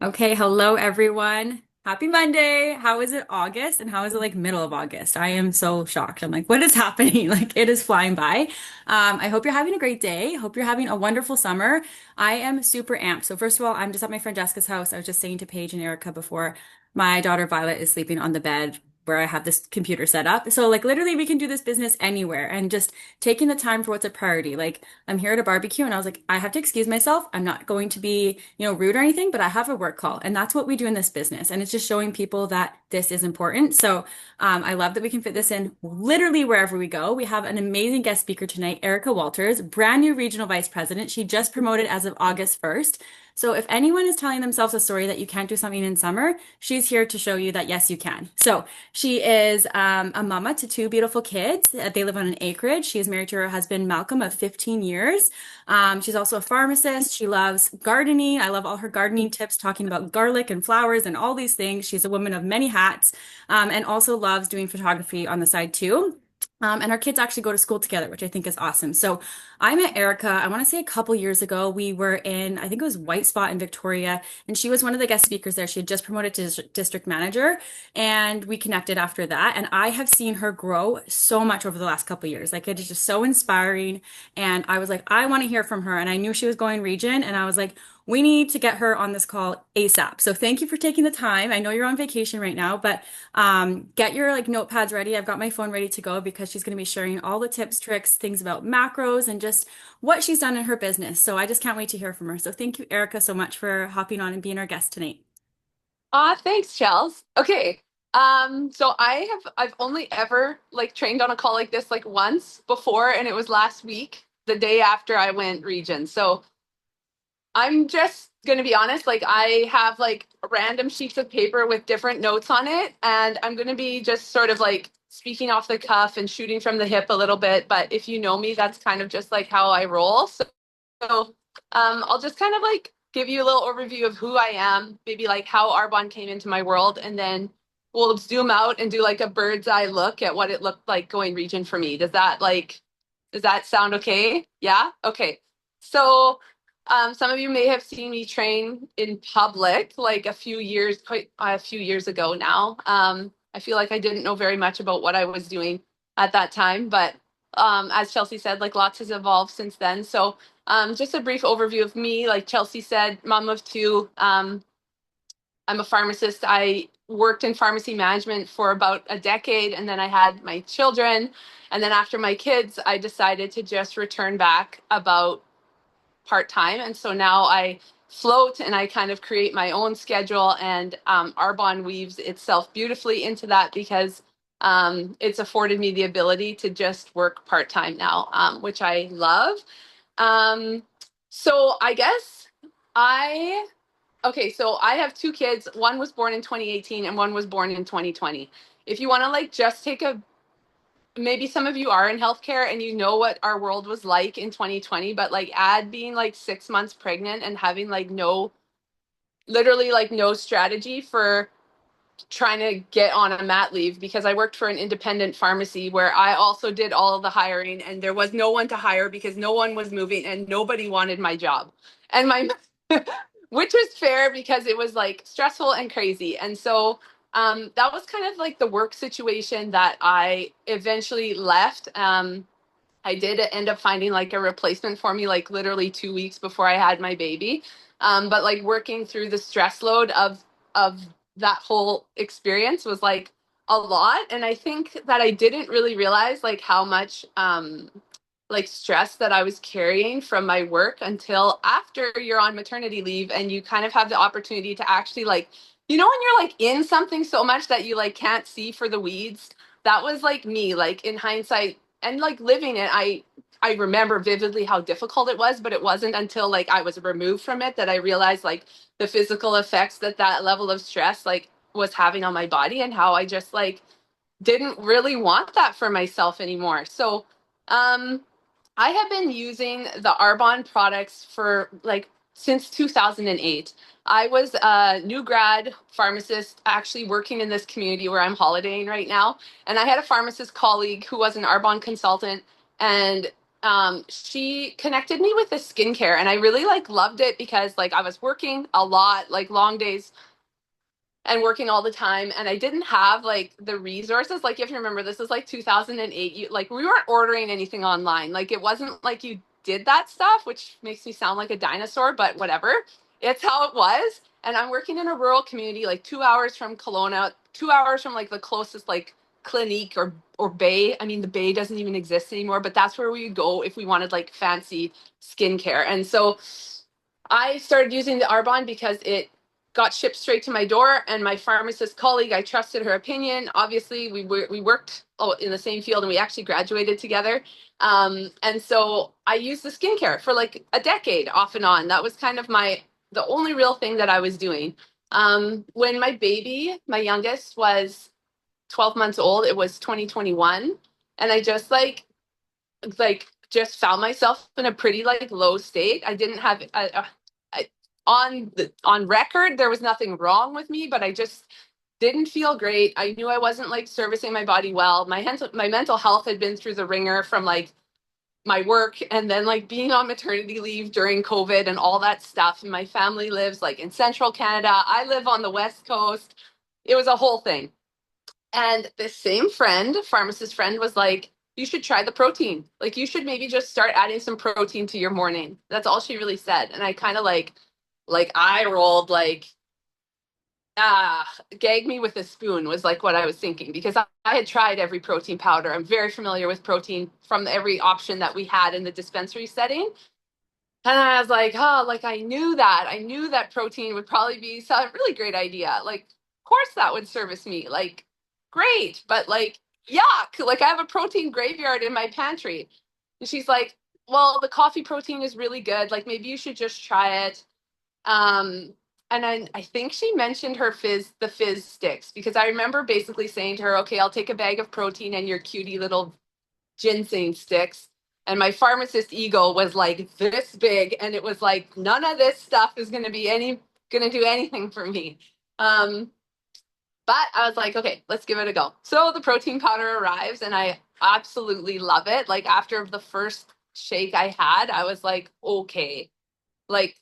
Okay, hello everyone. Happy Monday. How is it August and how is it like middle of August? I am so shocked. I'm like, what is happening? Like it is flying by. I hope you're having a great day. Hope you're having a wonderful summer. I am super amped. So first of all, I'm just at my friend Jessica's house. I was just saying to Paige and Erica before my daughter Violet is sleeping on the bed where I have this computer set up. So like literally we can do this business anywhere and just taking the time for what's a priority. Like I'm here at a barbecue and I was like, I have to excuse myself. I'm not going to be, rude or anything, but I have a work call. And that's what we do in this business. And it's just showing people that this is important. So I love that we can fit this in literally wherever we go. We have an amazing guest speaker tonight, Erika Walters, brand new regional vice president. She just promoted as of August 1st. So if anyone is telling themselves a story that you can't do something in summer, she's here to show you that yes, you can. So she is a mama to two beautiful kids. They live on an acreage. She is married to her husband, Malcolm, of 15 years. She's also a pharmacist. She loves gardening. I love all her gardening tips, talking about garlic and flowers and all these things. She's a woman of many hats, and also loves doing photography on the side too. And our kids actually go to school together, which I think is awesome. So I met Erica, I want to say a couple years ago. We were in, I think it was White Spot in Victoria, and she was one of the guest speakers there. She had just promoted to district manager, and we connected after that. And I have seen her grow so much over the last couple years. Like it is just so inspiring. And I was like, I want to hear from her. And I knew she was going region, and I was like, we need to get her on this call ASAP. So thank you for taking the time. I know you're on vacation right now, but get your like notepads ready. I've got my phone ready to go because she's going to be sharing all the tips, tricks, things about macros and just what she's done in her business. So I just can't wait to hear from her. So thank you, Erica, so much for hopping on and being our guest tonight. Thanks, Chels. Okay. So I've only ever like trained on a call like this like once before, and it was last week, the day after I went region. So I'm just gonna be honest, like I have like random sheets of paper with different notes on it, and I'm gonna be just sort of like speaking off the cuff and shooting from the hip a little bit. But if you know me, that's kind of just like how I roll. I'll just kind of like give you a little overview of who I am, maybe like how Arbonne came into my world, and then we'll zoom out and do like a bird's eye look at what it looked like going region for me. Does that sound okay? Yeah? Okay. So some of you may have seen me train in public like quite a few years ago now. I feel like I didn't know very much about what I was doing at that time, but as Chelsea said, like lots has evolved since then. So just a brief overview of me. Like Chelsea said, mom of two. I'm a pharmacist. I worked in pharmacy management for about a decade, and then I had my children. And then after my kids, I decided to just return back about part time. And so now I float and I kind of create my own schedule. And Arbonne weaves itself beautifully into that because it's afforded me the ability to just work part time now, which I love. Um, so I guess I Okay, so I have two kids. One was born in 2018 and one was born in 2020. If you want to like just take a maybe some of you are in healthcare and you know what our world was like in 2020, but like add being like 6 months pregnant and having like literally like no strategy for trying to get on a mat leave because I worked for an independent pharmacy where I also did all of the hiring and there was no one to hire because no one was moving and nobody wanted my job. And my which was fair because it was like stressful and crazy. And so that was kind of like the work situation that I eventually left. I did end up finding like a replacement for me, like literally 2 weeks before I had my baby. But like working through the stress load of that whole experience was like a lot. And I think that I didn't really realize like how much like stress that I was carrying from my work until after you're on maternity leave and you kind of have the opportunity to actually like, you know, when you're like in something so much that you like can't see for the weeds. That was like me, like in hindsight and like living it, I remember vividly how difficult it was, but it wasn't until like I was removed from it that I realized like the physical effects that that level of stress like was having on my body and how I just like didn't really want that for myself anymore. So um I have been using the Arbonne products for like since 2008. I was a new grad pharmacist actually working in this community where I'm holidaying right now. And I had a pharmacist colleague who was an Arbonne consultant. And she connected me with the skincare, and I really like loved it because like I was working a lot, like long days and working all the time, and I didn't have like the resources. Like, if you remember, this is like 2008. Like, we weren't ordering anything online. Like, it wasn't like you did that stuff, which makes me sound like a dinosaur, but whatever. It's how it was. And I'm working in a rural community, like 2 hours from Kelowna, 2 hours from like the closest like clinique or bay. I mean, the bay doesn't even exist anymore, but that's where we would go if we wanted like fancy skincare. And so I started using the Arbonne because it got shipped straight to my door, and my pharmacist colleague, I trusted her opinion. Obviously, we worked in the same field, and we actually graduated together. And so I used the skincare for like a decade off and on. That was kind of the only real thing that I was doing. When my baby, my youngest, was 12 months old, it was 2021, and I just found myself in a pretty like low state. I didn't have on record there was nothing wrong with me, but I just didn't feel great. I knew I wasn't like servicing my body well. My mental health had been through the ringer from like my work, and then like being on maternity leave during COVID and all that stuff. And my family lives like in central Canada. I live on the west coast. It was a whole thing. And this same friend, pharmacist friend, was like, you should try the protein. Like, you should maybe just start adding some protein to your morning. That's all she really said. And I kind of like I rolled like, gag me with a spoon was like what I was thinking, because I had tried every protein powder. I'm very familiar with protein from every option that we had in the dispensary setting. And I was like, oh, like I knew that. I knew that protein would probably be a really great idea. Like, of course that would service me. Like, great. But like, yuck. Like, I have a protein graveyard in my pantry. And she's like, well, the coffee protein is really good. Like, maybe you should just try it. Um, and then I think she mentioned the fizz sticks, because I remember basically saying to her, okay, I'll take a bag of protein and your cutie little ginseng sticks. And my pharmacist ego was like this big, and it was like, none of this stuff is gonna do anything for me. Um, but I was like, okay, let's give it a go. So the protein powder arrives, and I absolutely love it. Like, after the first shake I had, I was like, okay, like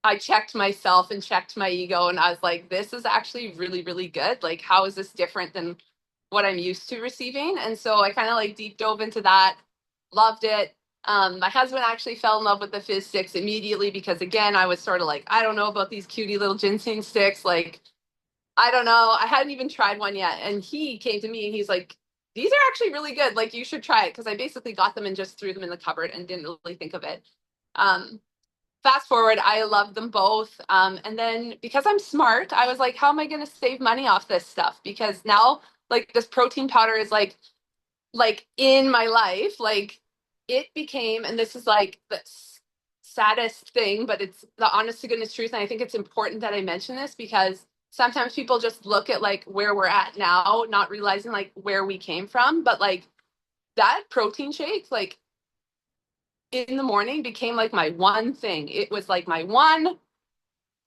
I checked myself and checked my ego, and I was like, this is actually really, really good. Like, how is this different than what I'm used to receiving? And so I kind of like deep dove into that, loved it. My husband actually fell in love with the fizz sticks immediately, because again, I was sort of like, I don't know about these cutie little ginseng sticks. Like, I don't know. I hadn't even tried one yet. And he came to me and he's like, these are actually really good. Like, you should try it. Because I basically got them and just threw them in the cupboard and didn't really think of it. Um, Fast forward, I love them both. And then because I'm smart, I was like, how am I going to save money off this stuff? Because now, like, this protein powder is like in my life. Like, it became, and this is like the saddest thing, but it's the honest to goodness truth. And I think it's important that I mention this, because sometimes people just look at like where we're at now, not realizing like where we came from. But like, that protein shake, like, in the morning became like my one thing. It was like my one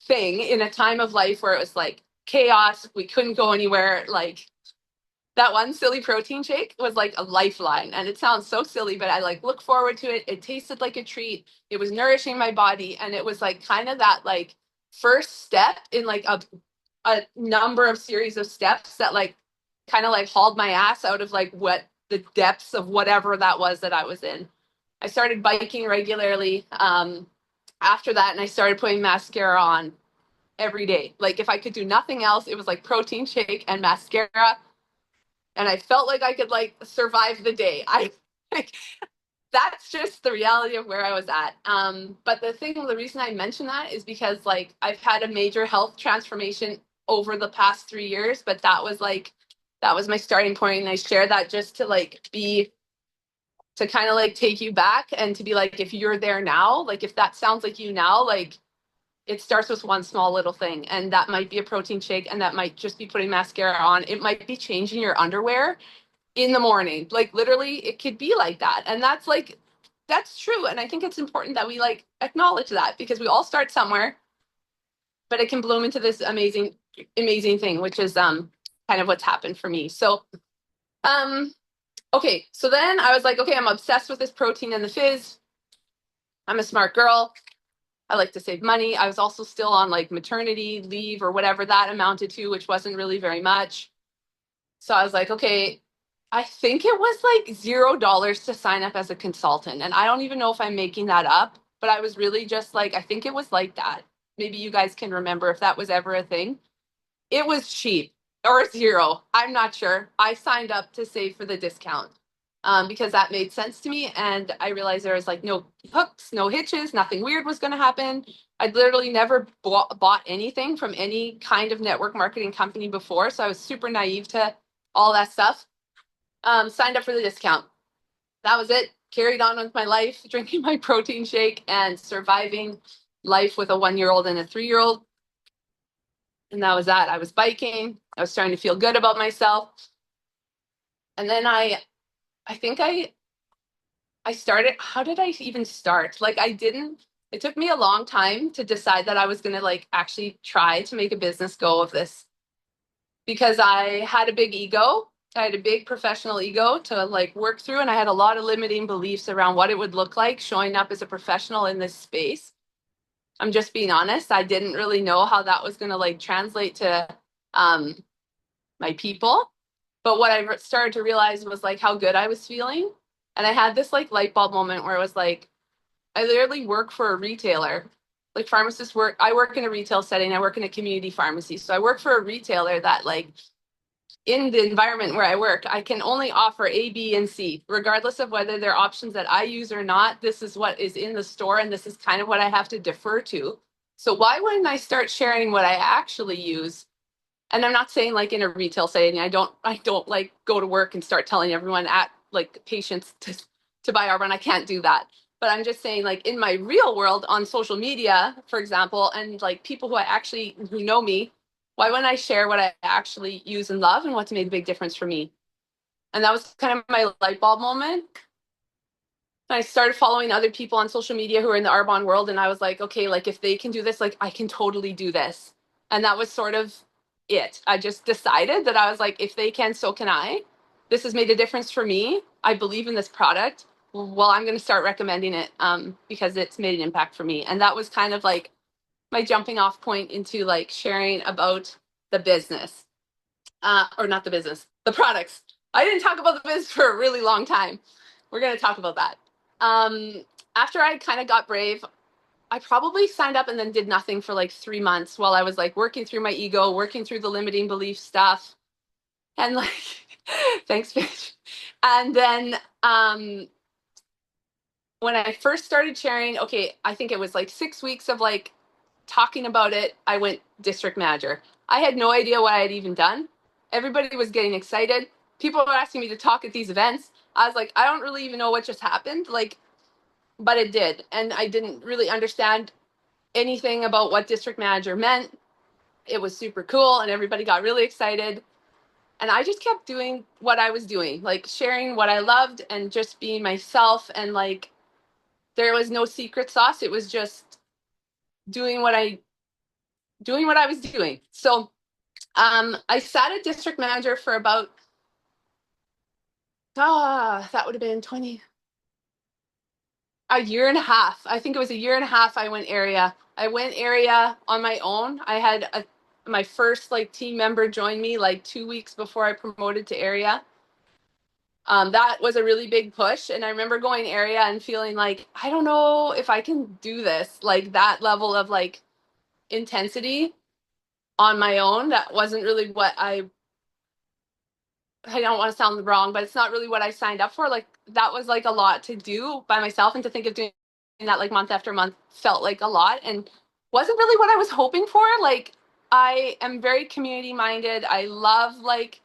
thing in a time of life where it was like chaos. We couldn't go anywhere. Like, that one silly protein shake was like a lifeline. And it sounds so silly, but I like look forward to it. It tasted like a treat. It was nourishing my body. And it was like kind of that like first step in like a number of series of steps that like kind of like hauled my ass out of like what the depths of whatever that was that I was in. I started biking regularly after that, and I started putting mascara on every day. Like, if I could do nothing else, it was like protein shake and mascara, and I felt like I could like survive the day. I like, that's just the reality of where I was at. But the reason I mention that is because like I've had a major health transformation over the past 3 years, but that was my starting point, and I share that just to like be to kind of like take you back and to be like, if you're there now, like if that sounds like you now, like it starts with one small little thing, and that might be a protein shake, and that might just be putting mascara on. It might be changing your underwear in the morning. Like, literally, it could be like that. And that's true. And I think it's important that we like acknowledge that, because we all start somewhere, but it can bloom into this amazing, amazing thing, which is kind of what's happened for me. So um Okay, so then I was like, okay, I'm obsessed with this protein and the fizz. I'm a smart girl. I like to save money. I was also still on like maternity leave or whatever that amounted to, which wasn't really very much. So I was like, okay, I think it was like $0 to sign up as a consultant. And I don't even know if I'm making that up, but I was really just like, I think it was like that. Maybe you guys can remember if that was ever a thing. It was cheap or zero. I'm not sure. I signed up to save for the discount because that made sense to me. And I realized there was like no hooks, no hitches, nothing weird was going to happen. I'd literally never bought anything from any kind of network marketing company before. So I was super naive to all that stuff. Signed up for the discount. That was it. Carried on with my life, drinking my protein shake and surviving life with a 1 year old and a 3 year old. And that was that. I was biking. I was starting to feel good about myself. And then I think I started, how did I even start? Like I didn't, it took me a long time to decide that I was going to like actually try to make a business go of this because I had a big ego. I had a big professional ego to like work through, and I had a lot of limiting beliefs around what it would look like showing up as a professional in this space. I'm just being honest. I didn't really know how that was going to like translate to um, my people. But what I started to realize was like how good I was feeling. And I had this like light bulb moment where it was like, I literally work for a retailer. Like pharmacists work, I work in a retail setting, I work in a community pharmacy. So I work for a retailer that like in the environment where I work, I can only offer A, B, and C, regardless of whether they're options that I use or not. This is what is in the store, and this is kind of what I have to defer to. So why wouldn't I start sharing what I actually use? And I'm not saying like in a retail setting. I don't like go to work and start telling everyone at like patients to buy our run. I can't do that. But I'm just saying like in my real world on social media, for example, and like people who know me, why wouldn't I share what I actually use and love and what's made a big difference for me? And that was kind of my light bulb moment. I started following other people on social media who are in the Arbonne world, and I was like, okay, like if they can do this, like I can totally do this. And that was sort of it. I just decided that I was like, if they can, so can I. This has made a difference for me. I believe in this product. Well, I'm going to start recommending it because it's made an impact for me. And that was kind of like my jumping off point into like sharing about the business, or not the business, the products. I didn't talk about the business for a really long time. We're going to talk about that. Um, After I kind of got brave, I probably signed up and then did nothing for like 3 months while I was like working through my ego, working through the limiting belief stuff. And like, thanks, bitch. And then when I first started sharing, okay, I think it was like 6 weeks of like talking about it, I went district manager. I had no idea what I had even done. Everybody was getting excited. People were asking me to talk at these events. I was like, I don't really even know what just happened. Like, but it did. And I didn't really understand anything about what district manager meant. It was super cool and everybody got really excited. And I just kept doing what I was doing, like sharing what I loved and just being myself. And like, there was no secret sauce. It was just doing what I was doing. So I sat at district manager for about, that would have been 20, a year and a half. I think it was a year and a half I went area. I went area on my own. My first like team member joined me like 2 weeks before I promoted to area. That was a really big push. And I remember going area and feeling like, I don't know if I can do this, like that level of like intensity on my own. That wasn't really what I don't want to sound wrong, but it's not really what I signed up for. Like that was like a lot to do by myself, and to think of doing that like month after month felt like a lot and wasn't really what I was hoping for. Like I am very community minded. I love like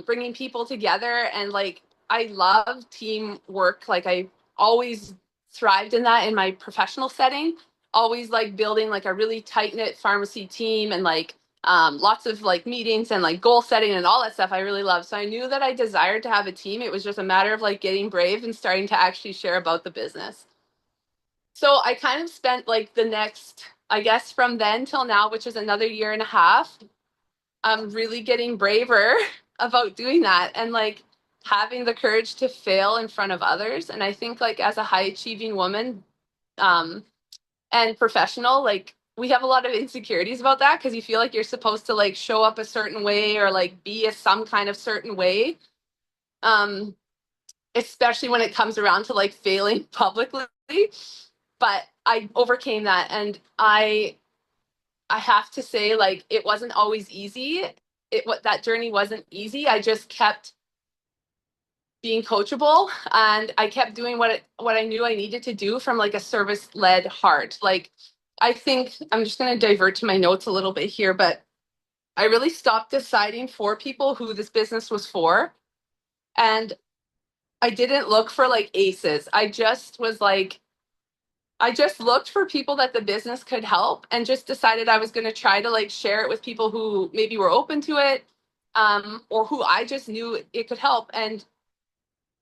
bringing people together, and like I love teamwork. Like I always thrived in that in my professional setting. Always like building like a really tight knit pharmacy team, and like lots of like meetings and like goal setting and all that stuff I really love. So I knew that I desired to have a team. It was just a matter of like getting brave and starting to actually share about the business. So I kind of spent like the next, I guess from then till now, which is another year and a half, really getting braver about doing that. And like having the courage to fail in front of others. And I think like as a high achieving woman, um, and professional, like we have a lot of insecurities about that because you feel like you're supposed to like show up a certain way or like be a some kind of certain way. Um, Especially when it comes around to like failing publicly. But I overcame that, and I have to say, like, it wasn't always easy. It what that journey wasn't easy. I just kept being coachable, and I kept doing what I knew I needed to do from like a service led heart. Like, I think I'm just going to divert to my notes a little bit here, but I really stopped deciding for people who this business was for, and I didn't look for like aces. I just looked for people that the business could help and just decided I was going to try to like share it with people who maybe were open to it, or who I just knew it could help. And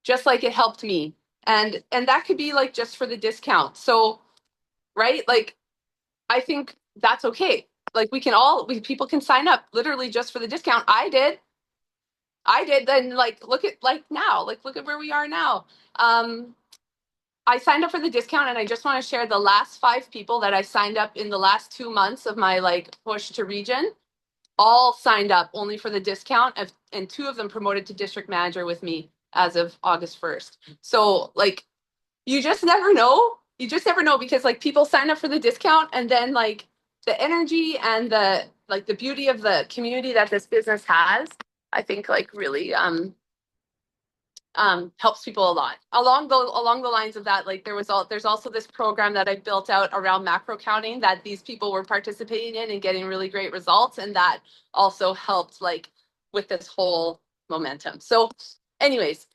just like it helped me. And that could be like just for the discount. So, right? Like I think that's okay. Like people can sign up literally just for the discount. I did. Then like look at like now, like look at where we are now. I signed up for the discount, and I just want to share the last 5 people that I signed up in the last 2 months of my like push to region, all signed up only for the discount, and 2 of them promoted to district manager with me as of August 1st. So like you just never know. You just never know because like people sign up for the discount, and then like the energy and the beauty of the community that this business has, I think like really helps people a lot. Along the lines of that, like there's also this program that I built out around macro counting that these people were participating in and getting really great results, and that also helped like with this whole momentum. So anyways,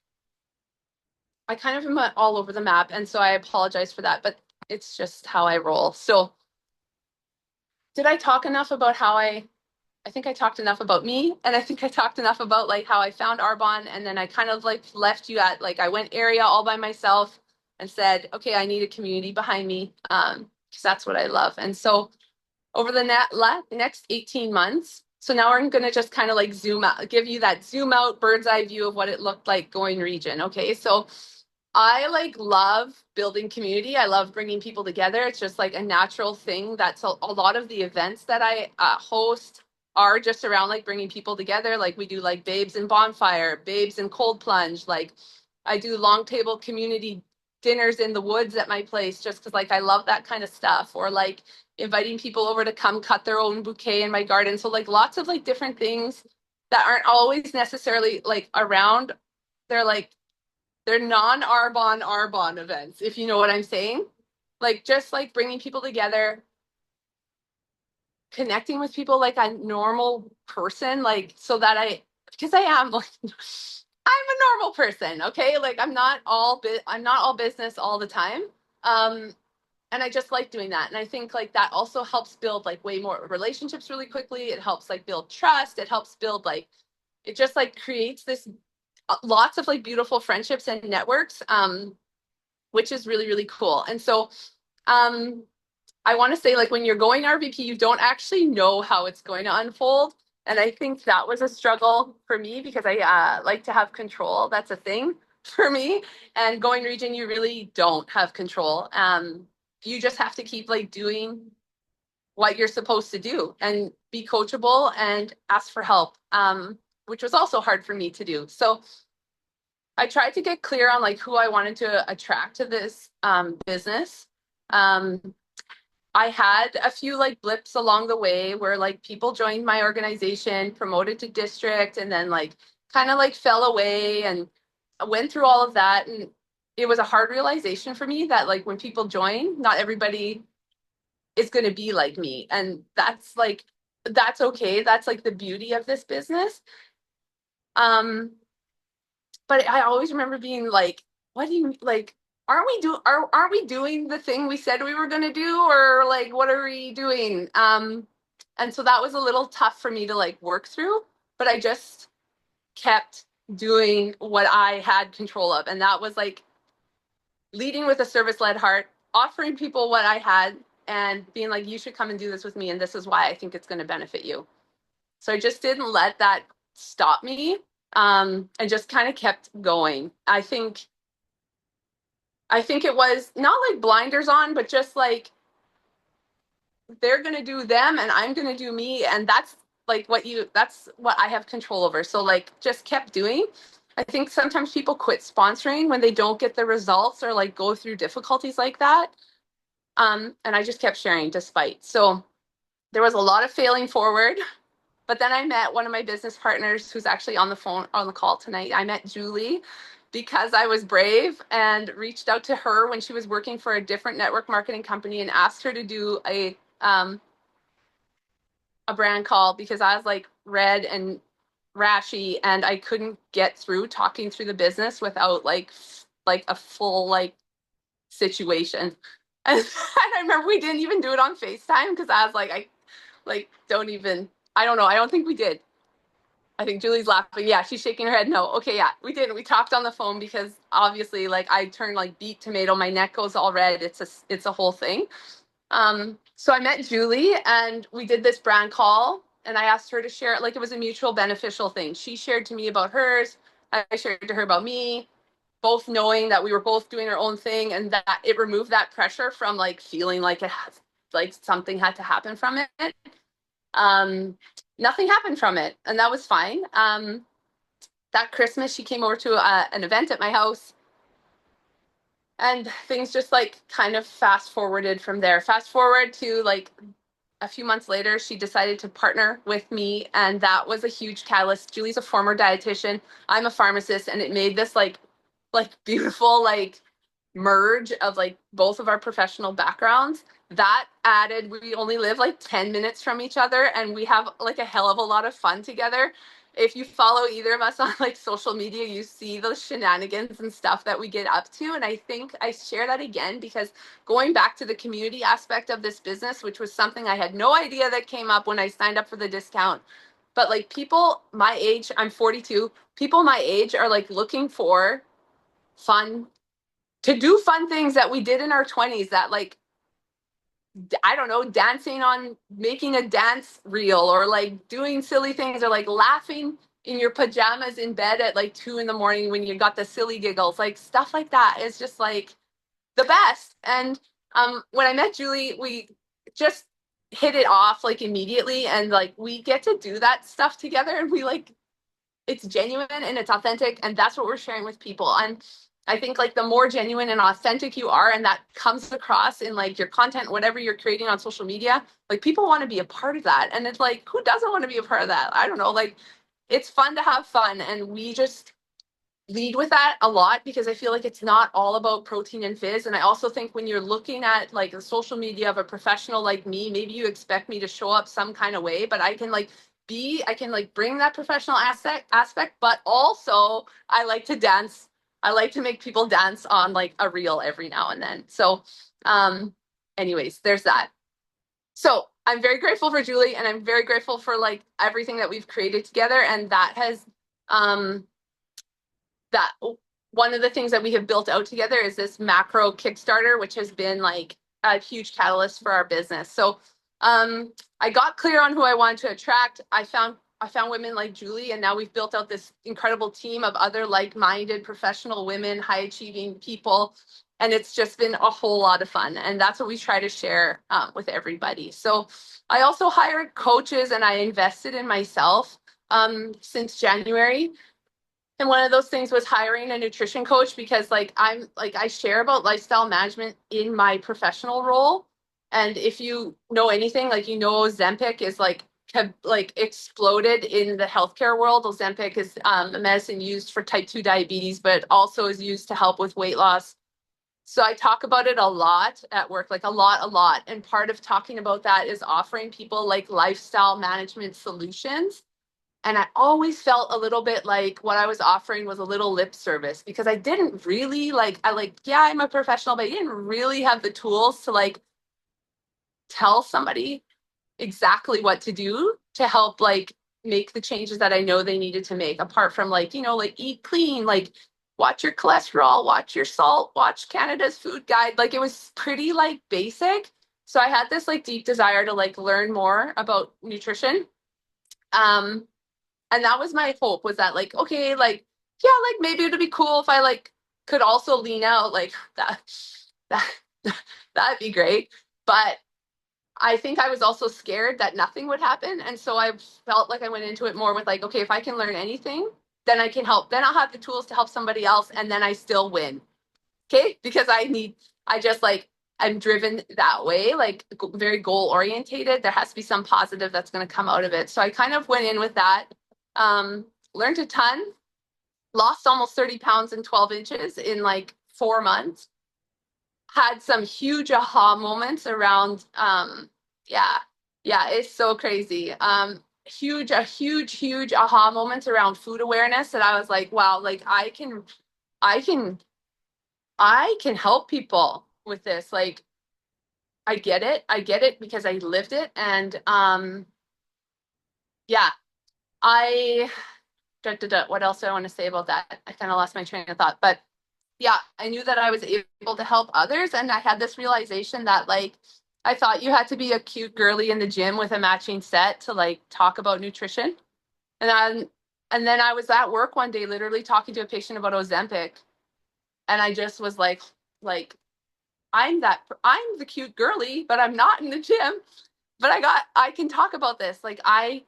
I kind of am all over the map, and so I apologize for that, but it's just how I roll. So did I talk enough about how I think I talked enough about me, and I think I talked enough about like how I found Arbonne, and then I kind of like left you at like I went area all by myself and said, okay, I need a community behind me, because that's what I love. And so over the next 18 months, so now I'm going to just kind of like zoom out, give you that zoom out bird's eye view of what it looked like going region. Okay, so I like love building community. I love bringing people together. It's just like a natural thing. That's a lot of the events that I host are just around like bringing people together. Like we do like babes and bonfire, babes and cold plunge. Like I do long table community dinners in the woods at my place just because like I love that kind of stuff. Or like inviting people over to come cut their own bouquet in my garden. So like lots of like different things that aren't always necessarily like around. They're like they're non-Arbonne events, if you know what I'm saying. Like just like bringing people together, connecting with people like a normal person, like so that because I am like I'm a normal person, okay? Like I'm not all business all the time. Um and I just like doing that. And I think like that also helps build like way more relationships really quickly. It helps like build trust. It helps build like it just like creates this lots of like beautiful friendships and networks, which is really really cool. And so um I want to say like when you're going RVP, you don't actually know how it's going to unfold, and I think that was a struggle for me because I like to have control. That's a thing for me. And going region, you really don't have control. You just have to keep like doing what you're supposed to do and be coachable and ask for help, which was also hard for me to do. So I tried to get clear on like who I wanted to attract to this business. Um, I had a few like blips along the way where like people joined my organization, promoted to district, and then like kind of like fell away, and I went through all of that. And it was a hard realization for me that like when people join, not everybody is going to be like me. And that's okay. That's like the beauty of this business. Um, but I always remember being like, what do you like? Aren't we doing the thing we said we were gonna do, or like what are we doing? And so that was a little tough for me to like work through, but I just kept doing what I had control of. And that was like leading with a service-led heart, offering people what I had and being like, you should come and do this with me, and this is why I think it's gonna benefit you. So I just didn't let that stop me. and just kind of kept going. I think it was not like blinders on, but just like they're going to do them and I'm going to do me. And that's what I have control over. So like just kept doing. I think sometimes people quit sponsoring when they don't get the results or like go through difficulties like that. And I just kept sharing despite. So there was a lot of failing forward. But then I met one of my business partners who's actually on the phone on the call tonight. I met Julie because I was brave and reached out to her when she was working for a different network marketing company and asked her to do a brand call because I was like red and rashy and I couldn't get through talking through the business without like a full like situation. And I remember we didn't even do it on FaceTime because I was like, I like don't even I don't know. I don't think we did. I think Julie's laughing. Yeah, she's shaking her head. No. Okay, yeah, we did. We talked on the phone because obviously like I turned like beet tomato, my neck goes all red. It's a whole thing. So I met Julie and we did this brand call and I asked her to share it like it was a mutual beneficial thing. She shared to me about hers. I shared to her about me, both knowing that we were both doing our own thing and that it removed that pressure from like feeling like it has like something had to happen from it. Um, Nothing happened from it and that was fine. That Christmas she came over to an event at my house and things just like kind of fast forwarded from there. Fast forward to like a few months later, she decided to partner with me, and that was a huge catalyst. Julie's a former dietitian. I'm a pharmacist, and it made this like beautiful like merge of like both of our professional backgrounds. That added, we only live like 10 minutes from each other, and we have like a hell of a lot of fun together. If you follow either of us on like social media, you see those shenanigans and stuff that we get up to. And I think I share that again because going back to the community aspect of this business, which was something I had no idea that came up when I signed up for the discount. But like people my age, I'm 42, people my age are like looking for fun to do fun things that we did in our 20s that like I don't know, dancing on making a dance reel or like doing silly things or like laughing in your pajamas in bed at like 2 in the morning when you got the silly giggles, like stuff like that is just like the best. And when I met Julie, we just hit it off like immediately and like we get to do that stuff together and we like it's genuine and it's authentic and that's what we're sharing with people. And I think like the more genuine and authentic you are and that comes across in like your content, whatever you're creating on social media, like people want to be a part of that. And it's like, who doesn't want to be a part of that? I don't know, like it's fun to have fun and we just lead with that a lot because I feel like it's not all about protein and fizz. And I also think when you're looking at like the social media of a professional like me, maybe you expect me to show up some kind of way, but I can like bring that professional aspect, but also I like to dance. I like to make people dance on like a reel every now and then. So, um, anyways, there's that. So I'm very grateful for Julie and I'm very grateful for like everything that we've created together. And that has, um, that one of the things that we have built out together is this macro Kickstarter, which has been like a huge catalyst for our business. So I got clear on who I wanted to attract. I found women like Julie, and now we've built out this incredible team of other like-minded professional women, high-achieving people, and it's just been a whole lot of fun. And that's what we try to share with everybody. So I also hired coaches, and I invested in myself since January. And one of those things was hiring a nutrition coach because like I'm like I share about lifestyle management in my professional role. And if you know anything, like you know Ozempic is like exploded in the healthcare world. Ozempic is a medicine used for type 2 diabetes, but also is used to help with weight loss. So I talk about it a lot at work, like a lot, a lot. And part of talking about that is offering people like lifestyle management solutions and I always felt a little bit like what I was offering was a little lip service because I didn't really yeah, I'm a professional, but I didn't really have the tools to like tell somebody exactly what to do to help like make the changes that I know they needed to make, apart from like, like eat clean, like watch your cholesterol, watch your salt, watch Canada's food guide. Like it was pretty like basic. So I had this like deep desire to like learn more about nutrition. Um, And that was my hope, was that like, okay, like, yeah, like maybe it'd be cool if I like could also lean out like that that'd be great. But I think I was also scared that nothing would happen. And so I felt like I went into it more with like, okay, if I can learn anything, then I can help. Then I'll have the tools to help somebody else. And then I still win. Okay. Because I just like, I'm driven that way, like very goal orientated. There has to be some positive that's going to come out of it. So I kind of went in with that, learned a ton, lost almost 30 pounds and 12 inches in like 4 months, had some huge aha moments around yeah, yeah, it's so crazy. Huge aha moments around food awareness that I was like, wow, like I can I can help people with this. Like I get it because I lived it. And yeah, I what else do I want to say about that? I kind of lost my train of thought. But yeah, I knew that I was able to help others. And I had this realization that like I thought you had to be a cute girly in the gym with a matching set to like talk about nutrition. And then I was at work one day literally talking to a patient about Ozempic. And I just was like I'm the cute girly, but I'm not in the gym. But I can talk about this. Like I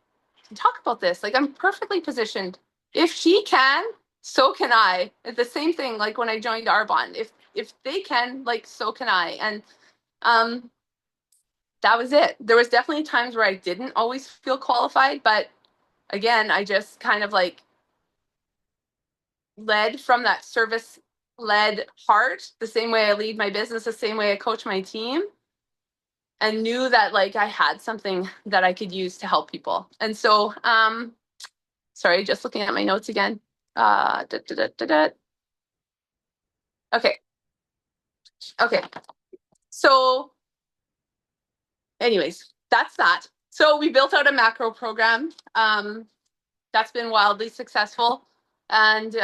can talk about this. Like I'm perfectly positioned. If she can, so can I. It's the same thing like when I joined Arbonne. If they can, like so can I. And um that was it. There was definitely times where I didn't always feel qualified, but again, I just kind of like led from that service led heart, the same way I lead my business, the same way I coach my team, and knew that like I had something that I could use to help people. And so, sorry, just looking at my notes again. Da, da, da, da, da. Okay. Okay. So, anyways, that's that. So we built out a macro program. That's been wildly successful. And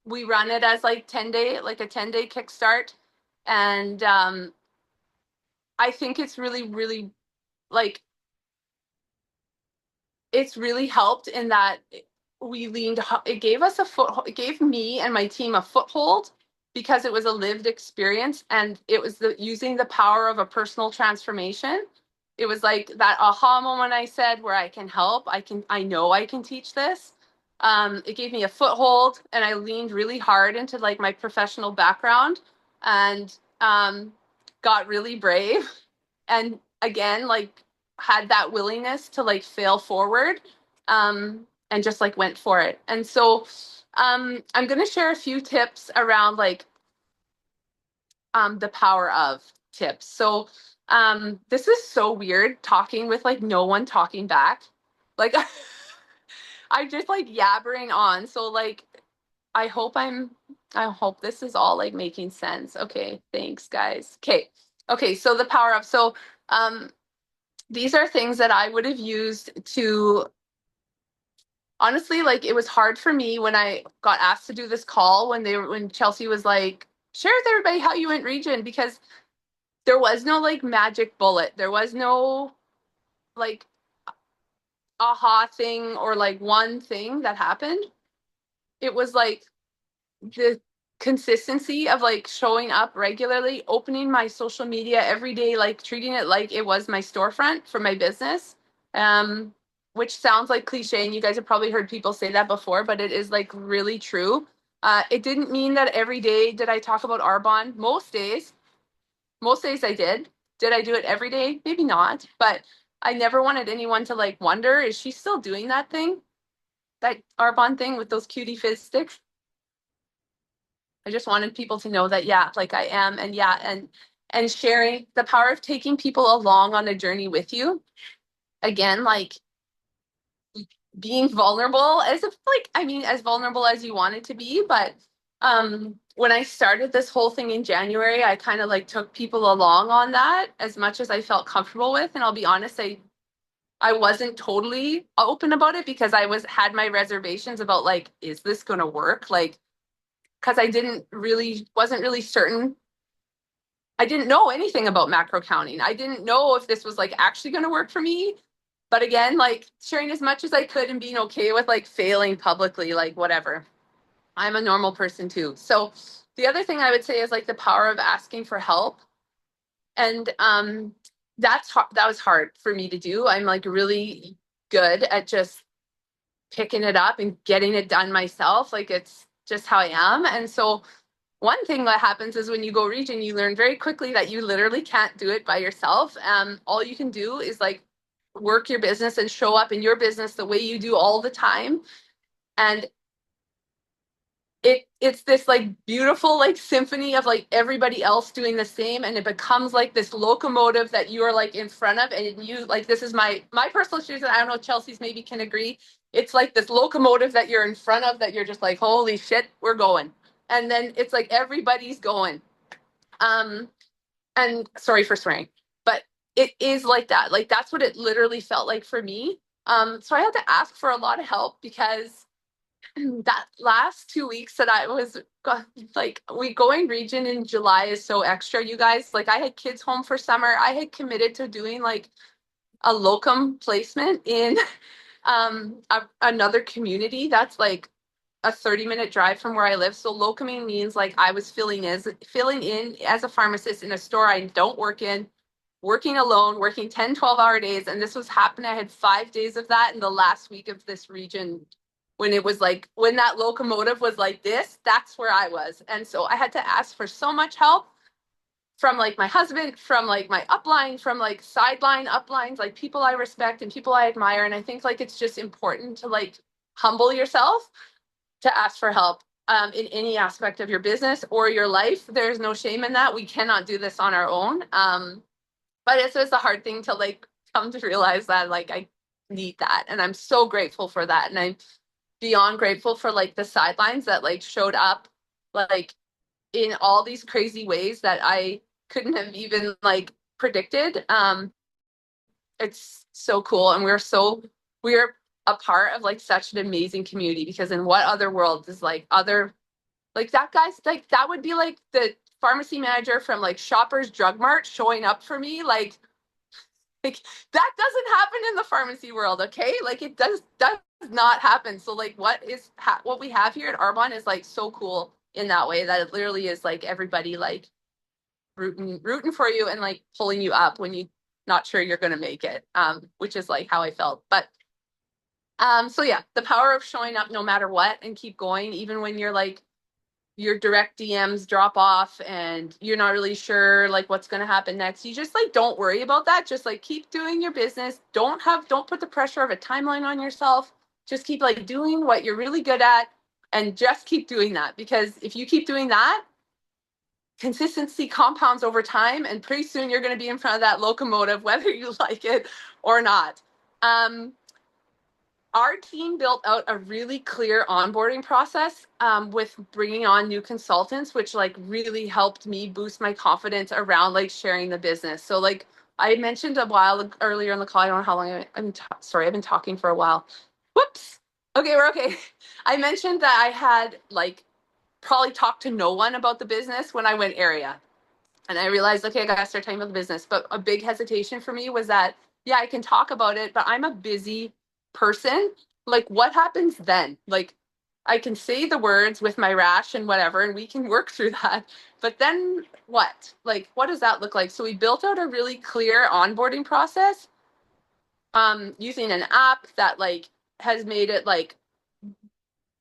we run it as like 10-day, like a 10-day kickstart. And I think it's really like it's really helped in that we leaned, it gave us a foot, it gave me and my team a foothold because it was a lived experience, and it was using the power of a personal transformation. It was like that aha moment I said where I can help, I know I can teach this. It gave me a foothold, and I leaned really hard into like my professional background, and got really brave, and again like had that willingness to like fail forward, and just like went for it. And so I'm going to share a few tips around like the power of tips. So this is so weird talking with like no one talking back. Like I just like yabbering on. So like I hope I'm I hope this is all like making sense. Okay, thanks guys. Okay, so the power of, so um these are things that I would have used to, honestly, like it was hard for me when I got asked to do this call when Chelsea was like, share with everybody how you went region, because there was no like magic bullet. There was no like aha thing or like one thing that happened. It was like the consistency of like showing up regularly, opening my social media every day, like treating it like it was my storefront for my business. Um, which sounds like cliche, and you guys have probably heard people say that before, but it is like really true. It didn't mean that every day did I talk about Arbonne. Most days I did. Did I do it every day? Maybe not, but I never wanted anyone to like wonder, is she still doing that thing? That Arbonne thing with those cutie fizz sticks? I just wanted people to know that, yeah, like I am. And yeah, and sharing the power of taking people along on a journey with you. Again, like being vulnerable, as if like, I mean, as vulnerable as you want it to be. But when I started this whole thing in January, I kind of like took people along on that as much as I felt comfortable with. And I'll be honest, I wasn't totally open about it because I had my reservations about like, is this gonna work? Like, because I wasn't really certain. I didn't know anything about macro counting. I didn't know if this was like actually going to work for me. But again, like sharing as much as I could and being okay with like failing publicly, like whatever. I'm a normal person too. So the other thing I would say is like the power of asking for help. And that was hard for me to do. I'm like really good at just picking it up and getting it done myself. Like it's just how I am. And so one thing that happens is when you go region, you learn very quickly that you literally can't do it by yourself. All you can do is like work your business and show up in your business the way you do all the time. And it's this like beautiful like symphony of like everybody else doing the same, and it becomes like this locomotive that you are like in front of, and you like, this is my personal experience, and I don't know, Chelsea's maybe can agree. It's like this locomotive that you're in front of that you're just like, holy shit, we're going. And then it's like everybody's going. um and sorry for swearing, but it is like that. Like that's what it literally felt like for me. So I had to ask for a lot of help because that last 2 weeks that I was like, we going region in July is so extra, you guys. Like I had kids home for summer. I had committed to doing like a locum placement in another community that's like a 30-minute drive from where I live. So locuming means like I was filling in as a pharmacist in a store I don't work in, working alone, working 10, 12-hour days. And this was happening. I had 5 days of that in the last week of this region, when it was like, when that locomotive was like this, that's where I was. And so I had to ask for so much help from like my husband, from like my upline, from like sideline uplines, like people I respect and people I admire. And I think like it's just important to like humble yourself to ask for help in any aspect of your business or your life. There's no shame in that. We cannot do this on our own. But it's just a hard thing to like come to realize that like I need that. And I'm so grateful for that. And I'm beyond grateful for like the sidelines that like showed up like in all these crazy ways that I couldn't have even like predicted. It's so cool. And we're a part of like such an amazing community, because in what other world is like other, like that guy's like, that would be like the pharmacy manager from like Shoppers Drug Mart showing up for me. Like that doesn't happen in the pharmacy world, okay? Like it does not happen. So like what we have here at Arbonne is like so cool in that way, that it literally is like everybody like rooting for you and like pulling you up when you not sure you're gonna make it. Which is like how I felt. But so yeah, the power of showing up no matter what and keep going, even when you're like your direct DMs drop off and you're not really sure like what's going to happen next. You just like don't worry about that. Just like keep doing your business. Don't put the pressure of a timeline on yourself. Just keep like doing what you're really good at, and just keep doing that, because if you keep doing that, consistency compounds over time, and pretty soon you're going to be in front of that locomotive whether you like it or not. Our team built out a really clear onboarding process with bringing on new consultants, which like really helped me boost my confidence around like sharing the business. So like I mentioned a while earlier in the call, I don't know how long sorry, I've been talking for a while. Whoops. Okay, we're okay. I mentioned that I had like probably talked to no one about the business when I went area. And I realized, okay, I got to start talking about the business. But a big hesitation for me was that, yeah, I can talk about it, but I'm a busy person. Like, what happens then? Like, I can say the words with my rash and whatever, and we can work through that. But then what? Like, what does that look like? So we built out a really clear onboarding process using an app that like has made it like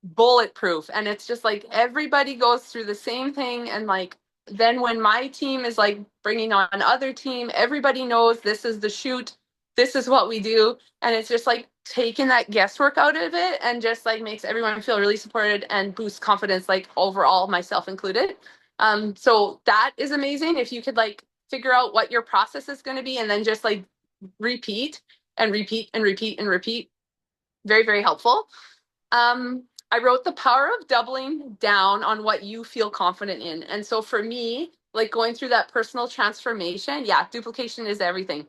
bulletproof, and it's just like everybody goes through the same thing. And like then when my team is like bringing on other team, everybody knows this is the shoot, this is what we do, and it's just like taking that guesswork out of it and just like makes everyone feel really supported and boosts confidence, like overall, myself included. So that is amazing. If you could like figure out what your process is going to be and then just like repeat and repeat and repeat and repeat, very, very helpful. I wrote the power of doubling down on what you feel confident in. And so for me, like going through that personal transformation, yeah, duplication is everything.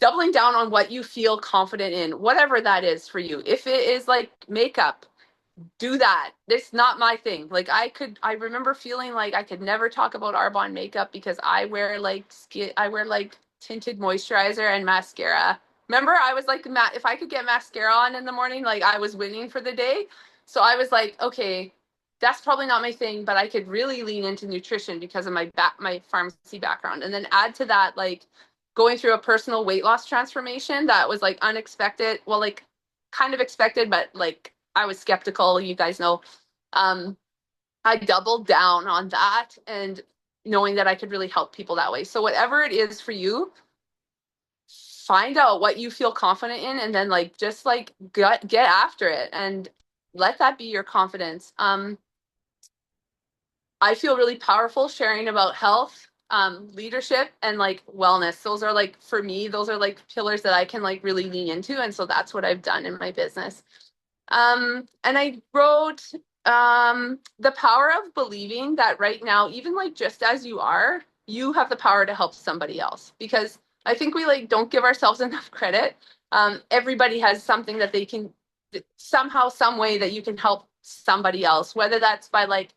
Doubling down on what you feel confident in, whatever that is for you. If it is like makeup, do that. It's not my thing. Like I remember feeling like I could never talk about Arbonne makeup because I wear like tinted moisturizer and mascara Remember, I was like, if I could get mascara on in the morning, like I was winning for the day. So I was like, okay, that's probably not my thing, but I could really lean into nutrition because of my pharmacy background. And then add to that, like going through a personal weight loss transformation that was like unexpected. Well, like kind of expected, but like I was skeptical, you guys know. Um, I doubled down on that and knowing that I could really help people that way. So whatever it is for you, find out what you feel confident in and then like just like get after it and let that be your confidence. I feel really powerful sharing about health, leadership, and like wellness. Those are like, for me, those are like pillars that I can like really lean into. And so that's what I've done in my business. And I wrote the power of believing that right now, even like just as you are, you have the power to help somebody else. Because I think we like don't give ourselves enough credit. Everybody has something that they can somehow, some way that you can help somebody else, whether that's by like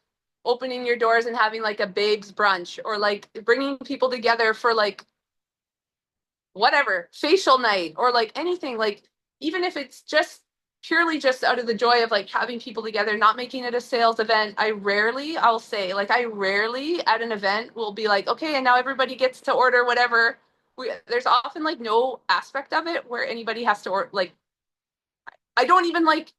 opening your doors and having like a babes brunch or like bringing people together for like whatever facial night or like anything, like even if it's just purely just out of the joy of like having people together, not making it a sales event. I'll say like I rarely at an event will be like, okay, and now everybody gets to order whatever. There's often like no aspect of it where anybody has to order. Like I don't even like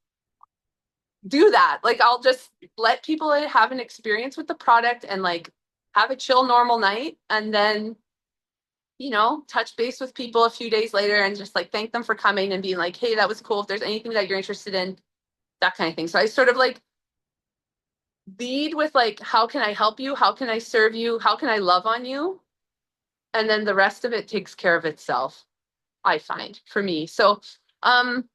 do that. Like I'll just let people have an experience with the product and like have a chill normal night and then touch base with people a few days later and just like thank them for coming and being like, hey, that was cool. If there's anything that you're interested in, that kind of thing. So I sort of like lead with like, how can I help you? How can I serve you? How can I love on you? And then the rest of it takes care of itself, I find for me. So, and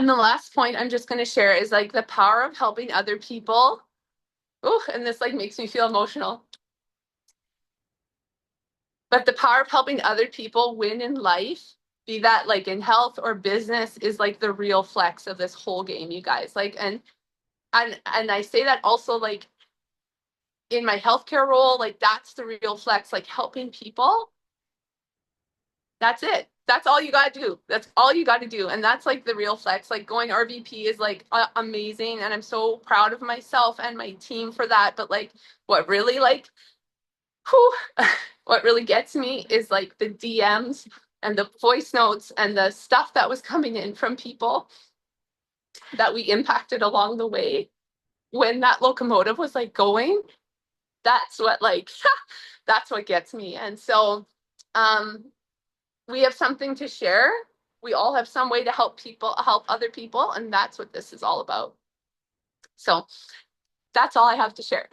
the last point I'm just going to share is like the power of helping other people. Oh, and this like makes me feel emotional. But the power of helping other people win in life, be that like in health or business, is like the real flex of this whole game, you guys. Like, and I say that also like in my healthcare role, like that's the real flex, like helping people. That's it. That's all you got to do. That's all you got to do. And that's like the real flex. Like going RVP is like amazing. And I'm so proud of myself and my team for that. But like what really like whew, what really gets me is like the DMs and the voice notes and the stuff that was coming in from people that we impacted along the way when that locomotive was like going. That's what like that's what gets me. And so um we have something to share. We all have some way to help other people, and that's what this is all about. So that's all I have to share.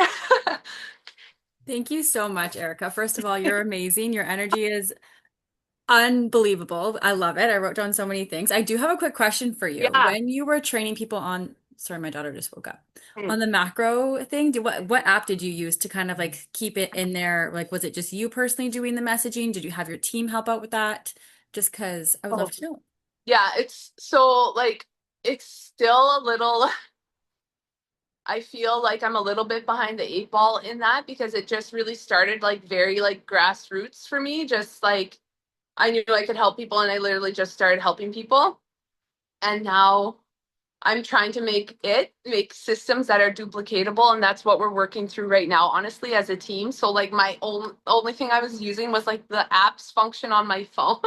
Thank you so much, Erica. First of all, you're amazing. Your energy is unbelievable. I love it. I wrote down so many things. I do have a quick question for you. Yeah. When you were training people on, sorry, my daughter just woke up. On the macro thing, what app did you use to kind of like keep it in there? Like, was it just you personally doing the messaging? Did you have your team help out with that? Just because I would love to know. Yeah, it's so like it's still a little I feel like I'm a little bit behind the eight ball in that because it just really started like very like grassroots for me. Just like I knew I could help people and I literally just started helping people. And now I'm trying to make systems that are duplicatable. And that's what we're working through right now, honestly, as a team. So like my only thing I was using was like the apps function on my phone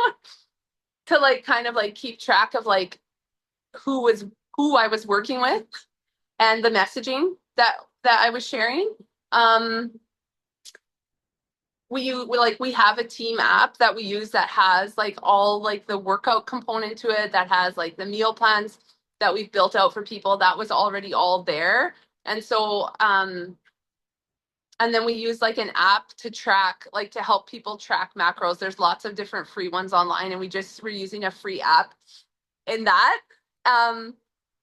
to like kind of like keep track of like who was who I was working with and the messaging that I was sharing. Um, we have a team app that we use that has like all like the workout component to it, that has like the meal plans that we've built out for people. That was already all there. And so and then we use like an app to track, like to help people track macros. There's lots of different free ones online, and we're using a free app in that. Um,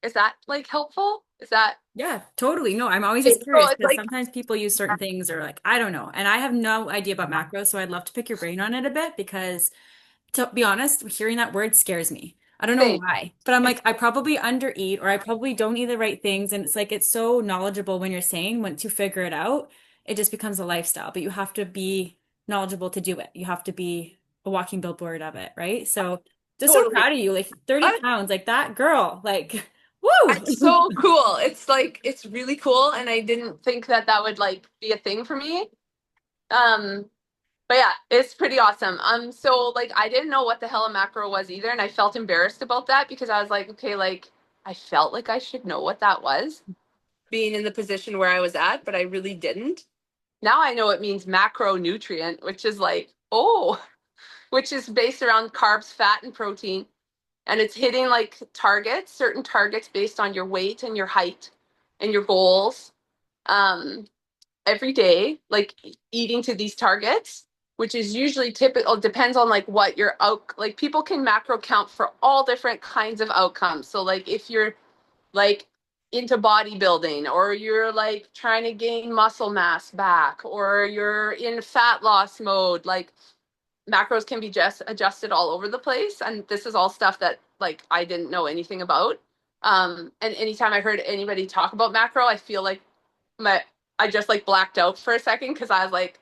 is that like helpful? Is that Yeah, totally. No, I'm always okay? just So curious it's because like sometimes people use certain things or like, I don't know. And I have no idea about macros, so I'd love to pick your brain on it a bit because to be honest, hearing that word scares me. I don't know same. why, but I'm It's like, I probably undereat or I probably don't eat the right things. And it's like, it's so knowledgeable when you're saying once you figure it out, it just becomes a lifestyle, but you have to be knowledgeable to do it. You have to be a walking billboard of it, right? So, Just so Totally. proud of you. Like 30 I, pounds, like that girl. Like, woo! it's so cool. It's like it's really cool, and I didn't think that that would like be a thing for me. Um, but yeah, it's pretty awesome. So like I didn't know what the hell a macro was either, and I felt embarrassed about that because I was like, okay, like I felt like I should know what that was, being in the position where I was at, but I really didn't. Now I know it means macronutrient, which is like, oh, which is based around carbs, fat, and protein. And it's hitting like targets, certain targets based on your weight and your height and your goals um, every day, like eating to these targets, which is usually typical, depends on like what your out, like people can macro count for all different kinds of outcomes. So like if you're like into bodybuilding or you're like trying to gain muscle mass back or you're in fat loss mode, like macros can be just adjusted all over the place. And this is all stuff that like I didn't know anything about. And anytime I heard anybody talk about macro, I feel like my I just like blacked out for a second because I was like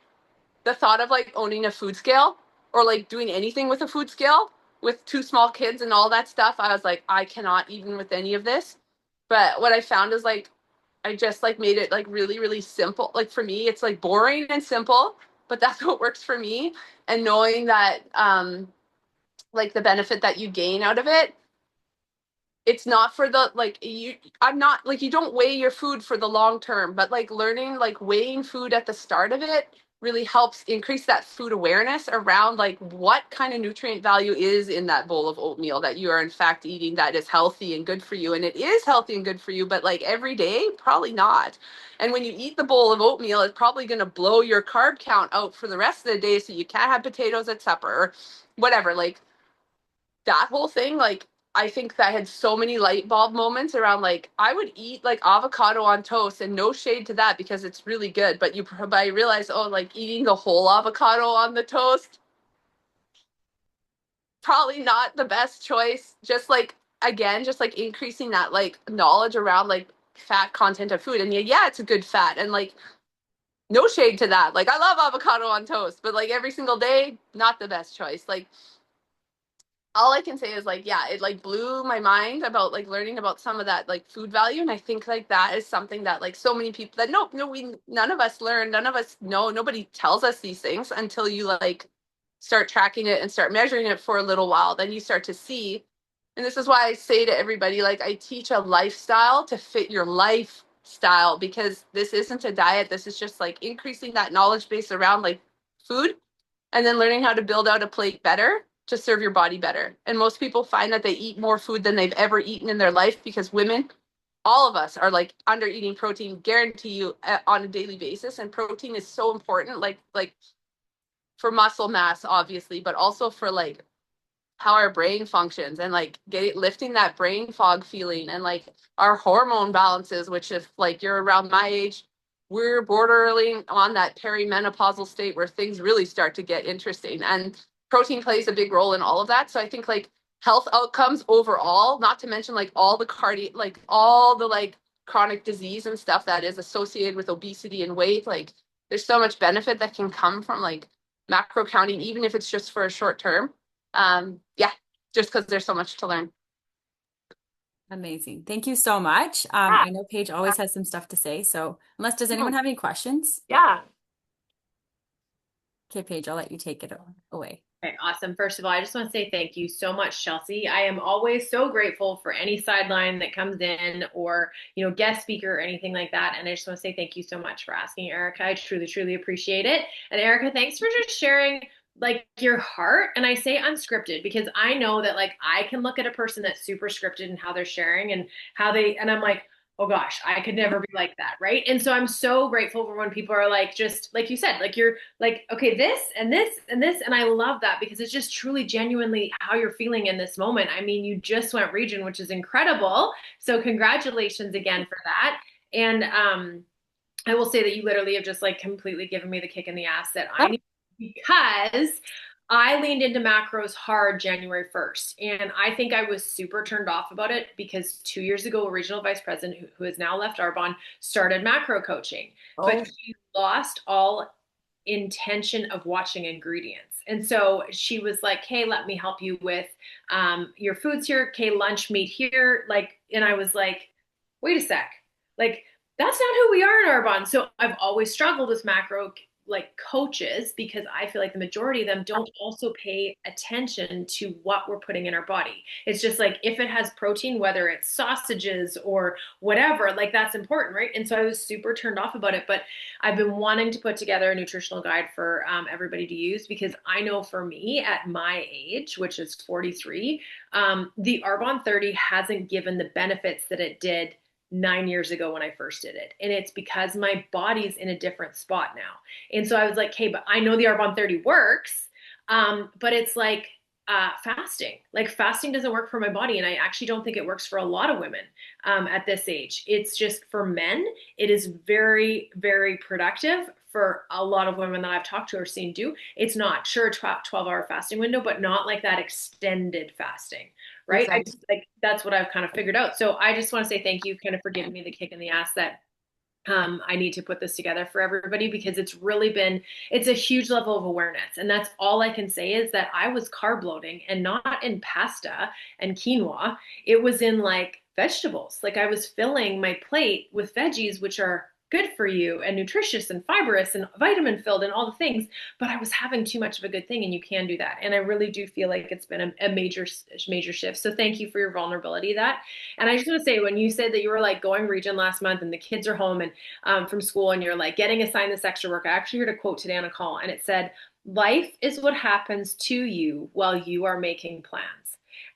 the thought of like owning a food scale or like doing anything with a food scale with two small kids and all that stuff. I was like, I cannot even with any of this. But what I found is like I just like made it like really, really simple. Like for me, it's like boring and simple, but that's what works for me. And knowing that like the benefit that you gain out of it, it's not for the like you I'm not like you don't weigh your food for the long term, but like learning like weighing food at the start of it really helps increase that food awareness around like what kind of nutrient value is in that bowl of oatmeal that you are in fact eating that is healthy and good for you. And it is healthy and good for you, but like every day, probably not. And when you eat the bowl of oatmeal, it's probably going to blow your carb count out for the rest of the day so you can't have potatoes at supper or whatever. Like that whole thing, like I think that I had so many light bulb moments around like I would eat like avocado on toast and no shade to that because it's really good. But I realized, oh, like eating the whole avocado on the toast, probably not the best choice. Just like again, just like increasing that like knowledge around like fat content of food. And yeah, it's a good fat. And like no shade to that. Like I love avocado on toast, but like every single day, not the best choice. Like all I can say is like, yeah, it like blew my mind about like learning about some of that like food value. And I think like that is something that like so many people that no, we none of us learn, none of us know, nobody tells us these things until you like start tracking it and start measuring it for a little while. Then you start to see. And this is why I say to everybody, like I teach a lifestyle to fit your lifestyle because this isn't a diet. This is just like increasing that knowledge base around like food and then learning how to build out a plate better to serve your body better. And most people find that they eat more food than they've ever eaten in their life because women, all of us are like under eating protein, guarantee you on a daily basis. And protein is so important, like for muscle mass, obviously, but also for like how our brain functions and like lifting that brain fog feeling and like our hormone balances, which if like you're around my age, we're bordering on that perimenopausal state where things really start to get interesting. And protein plays a big role in all of that. So I think like health outcomes overall, not to mention like all the like all the like chronic disease and stuff that is associated with obesity and weight, like there's so much benefit that can come from like macro counting, even if it's just for a short term. Yeah, just because there's so much to learn. Amazing. Thank you so much. Yeah. I know Paige always has some stuff to say. So unless does anyone Mm, have any questions? yeah. Okay, Paige, I'll let you take it away. Okay, awesome. First of all, I just want to say thank you so much, Chelsea. I am always so grateful for any sideline that comes in or, guest speaker or anything like that. And I just want to say thank you so much for asking, Erika. I truly, truly appreciate it. And Erika, thanks for just sharing like your heart. And I say unscripted because I know that like I can look at a person that's super scripted and how they're sharing and and I'm like, oh gosh, I could never be like that, right? And so I'm so grateful for when people are like, just like you said, like you're like, okay, this and this and this. And I love that because it's just truly genuinely how you're feeling in this moment. I mean, you just went region, which is incredible. So congratulations again for that. And I will say that you literally have just like completely given me the kick in the ass that I need because I leaned into macros hard January 1st. And I think I was super turned off about it because 2 years ago, a regional vice president who has now left Arbonne started macro coaching, but Oh, he lost all intention of watching ingredients. And so she was like, hey, let me help you with your food's here. Okay, lunch meat here. Like, and I was like, wait a sec. Like, that's not who we are in Arbonne. So I've always struggled with macro like coaches because I feel like the majority of them don't also pay attention to what we're putting in our body. It's just like if it has protein, whether it's sausages or whatever, like that's important, right? And so I was super turned off about it, but I've been wanting to put together a nutritional guide for everybody to use because I know for me at my age, which is 43, the Arbonne 30 hasn't given the benefits that it did 9 years ago when I first did it. And it's because my body's in a different spot now. And so I was like, hey, but I know the Arbonne 30 works. But it's like fasting. Like fasting doesn't work for my body. And I actually don't think it works for a lot of women at this age. It's just for men, it is very, very productive. For a lot of women that I've talked to or seen do, it's not sure a 12-hour fasting window, but not like that extended fasting, right? I Exactly. just like that's what I've kind of figured out. So I just want to say thank you kind of for giving me the kick in the ass that I need to put this together for everybody because it's a huge level of awareness. And that's all I can say is that I was carb loading and not in pasta and quinoa. It was in like vegetables. Like I was filling my plate with veggies, which are good for you and nutritious and fibrous and vitamin filled and all the things. But I was having too much of a good thing and you can do that. And I really do feel like it's been a major shift. So thank you for your vulnerability that. And I just want to say, when you said that you were like going region last month and the kids are home and from school and you're like getting assigned this extra work, I actually heard a quote today on a call and it said, life is what happens to you while you are making plans.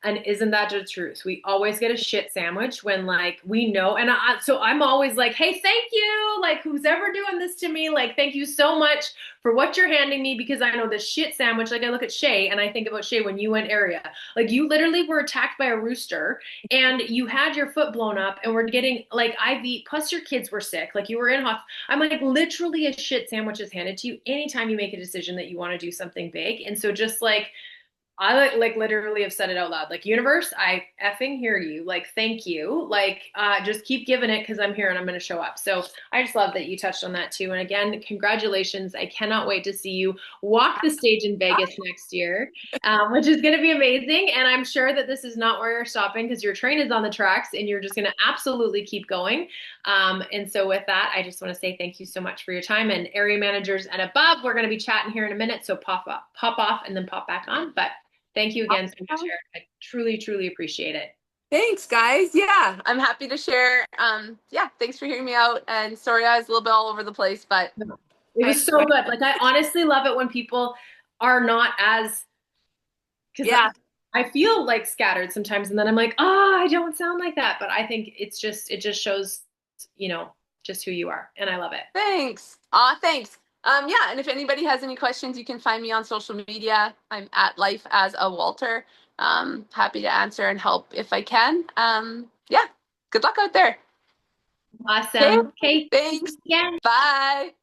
And isn't that the truth? We always get a shit sandwich when like we know. And so I'm always like, hey, thank you. Like who's ever doing this to me? Like, thank you so much for what you're handing me because I know this shit sandwich. Like I look at Shay and I think about Shay when you went area. Like you literally were attacked by a rooster and you had your foot blown up and we're getting like IV, plus your kids were sick. Like you were in hospital. I'm like literally a shit sandwich is handed to you anytime you make a decision that you want to do something big. And so just like, I like literally have said it out loud. Like, universe, I effing hear you. Like, thank you. Like, just keep giving it because I'm here and I'm going to show up. So I just love that you touched on that too. And again, congratulations. I cannot wait to see you walk the stage in Vegas next year, which is going to be amazing. And I'm sure that this is not where you're stopping because your train is on the tracks and you're just going to absolutely keep going. And so with that, I just want to say thank you so much for your time and area managers and above. We're going to be chatting here in a minute. So pop up, pop off and then pop back on. But thank you again so much, Eric. I truly, truly appreciate it. Thanks, guys. Yeah, I'm happy to share. Yeah, thanks for hearing me out. And sorry, I was a little bit all over the place, but It was so good. Like I honestly love it when people are not as because yeah, I feel like scattered sometimes, and then I'm like, oh, I don't sound like that. But I think it just shows, just who you are, and I love it. thanks. Thanks. Yeah, and if anybody has any questions, you can find me on social media. I'm at Life as a Walter. Happy to answer and help if I can. Yeah, good luck out there. Awesome. Okay. Thanks. Yeah. Bye.